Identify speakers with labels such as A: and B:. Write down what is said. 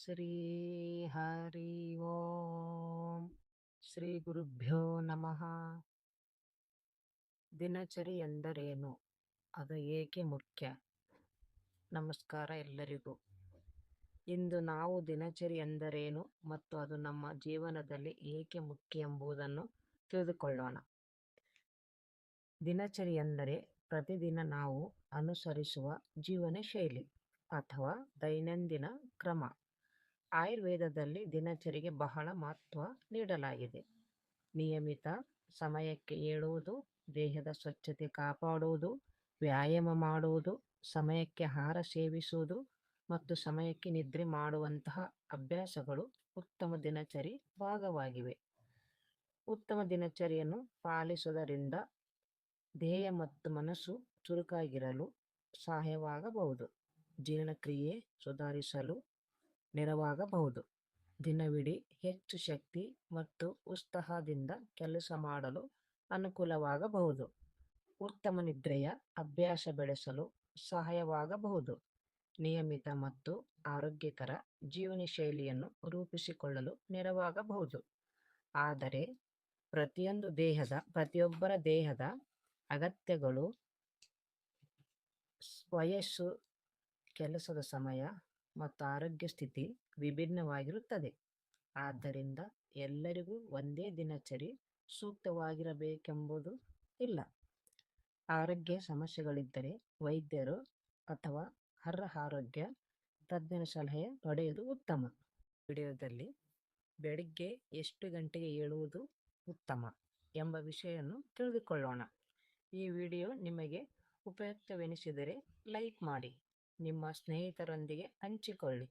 A: ಶ್ರೀ ಹರಿ ಓಂ ಶ್ರೀ ಗುರುಭ್ಯೋ ನಮಃ. ದಿನಚರಿ ಎಂದರೇನು? ಅದು ಏಕೆ ಮುಖ್ಯ? ನಮಸ್ಕಾರ ಎಲ್ಲರಿಗೂ. ಇಂದು ನಾವು ದಿನಚರಿ ಎಂದರೇನು ಮತ್ತು ಅದು ನಮ್ಮ ಜೀವನದಲ್ಲಿ ಏಕೆ ಮುಖ್ಯ ಎಂಬುದನ್ನು ತಿಳಿದುಕೊಳ್ಳೋಣ. ದಿನಚರಿ ಎಂದರೆ ಪ್ರತಿದಿನ ನಾವು ಅನುಸರಿಸುವ ಜೀವನ ಶೈಲಿ ಅಥವಾ ದೈನಂದಿನ ಕ್ರಮ. ಆಯುರ್ವೇದದಲ್ಲಿ ದಿನಚರಿಗೆ ಬಹಳ ಮಹತ್ವ ನೀಡಲಾಗಿದೆ. ನಿಯಮಿತ ಸಮಯಕ್ಕೆ ಏಳುವುದು, ದೇಹದ ಸ್ವಚ್ಛತೆ ಕಾಪಾಡುವುದು, ವ್ಯಾಯಾಮ ಮಾಡುವುದು, ಸಮಯಕ್ಕೆ ಆಹಾರ ಸೇವಿಸುವುದು ಮತ್ತು ಸಮಯಕ್ಕೆ ನಿದ್ರೆ ಮಾಡುವಂತಹ ಅಭ್ಯಾಸಗಳು ಉತ್ತಮ ದಿನಚರಿ ಭಾಗವಾಗಿವೆ. ಉತ್ತಮ ದಿನಚರಿಯನ್ನು ಪಾಲಿಸುವುದರಿಂದ ದೇಹ ಮತ್ತು ಮನಸ್ಸು ಚುರುಕಾಗಿರಲು ಸಹಾಯವಾಗಬಹುದು. ಜೀರ್ಣಕ್ರಿಯೆ ಸುಧಾರಿಸಲು ನೆರವಾಗಬಹುದು. ದಿನವಿಡೀ ಹೆಚ್ಚು ಶಕ್ತಿ ಮತ್ತು ಉತ್ಸಾಹದಿಂದ ಕೆಲಸ ಮಾಡಲು ಅನುಕೂಲವಾಗಬಹುದು. ಉತ್ತಮ ನಿದ್ರೆಯ ಅಭ್ಯಾಸ ಬೆಳೆಸಲು ಸಹಾಯವಾಗಬಹುದು. ನಿಯಮಿತ ಮತ್ತು ಆರೋಗ್ಯಕರ ಜೀವನ ಶೈಲಿಯನ್ನು ರೂಪಿಸಿಕೊಳ್ಳಲು ನೆರವಾಗಬಹುದು. ಆದರೆ ಪ್ರತಿಯೊಬ್ಬರ ದೇಹದ ಅಗತ್ಯಗಳು, ವಯಸ್ಸು, ಕೆಲಸದ ಸಮಯ ಮತ್ತು ಆರೋಗ್ಯ ಸ್ಥಿತಿ ವಿಭಿನ್ನವಾಗಿರುತ್ತದೆ. ಆದ್ದರಿಂದ ಎಲ್ಲರಿಗೂ ಒಂದೇ ದಿನಚರಿ ಸೂಕ್ತವಾಗಿರಬೇಕೆಂಬುದು ಇಲ್ಲ. ಆರೋಗ್ಯ ಸಮಸ್ಯೆಗಳಿದ್ದರೆ ವೈದ್ಯರು ಅಥವಾ ಆರೋಗ್ಯ ತಜ್ಞರ ಸಲಹೆ ಪಡೆಯುವುದು ಉತ್ತಮ. ವಿಡಿಯೋದಲ್ಲಿ ಬೆಳಿಗ್ಗೆ ಎಷ್ಟು ಗಂಟೆಗೆ ಏಳುವುದು ಉತ್ತಮ ಎಂಬ ವಿಷಯವನ್ನು ತಿಳಿದುಕೊಳ್ಳೋಣ. ಈ ವಿಡಿಯೋ ನಿಮಗೆ ಉಪಯುಕ್ತವೆನಿಸಿದರೆ ಲೈಕ್ ಮಾಡಿ, ನಿಮ್ಮ ಸ್ನೇಹಿತರೊಂದಿಗೆ ಹಂಚಿಕೊಳ್ಳಿ.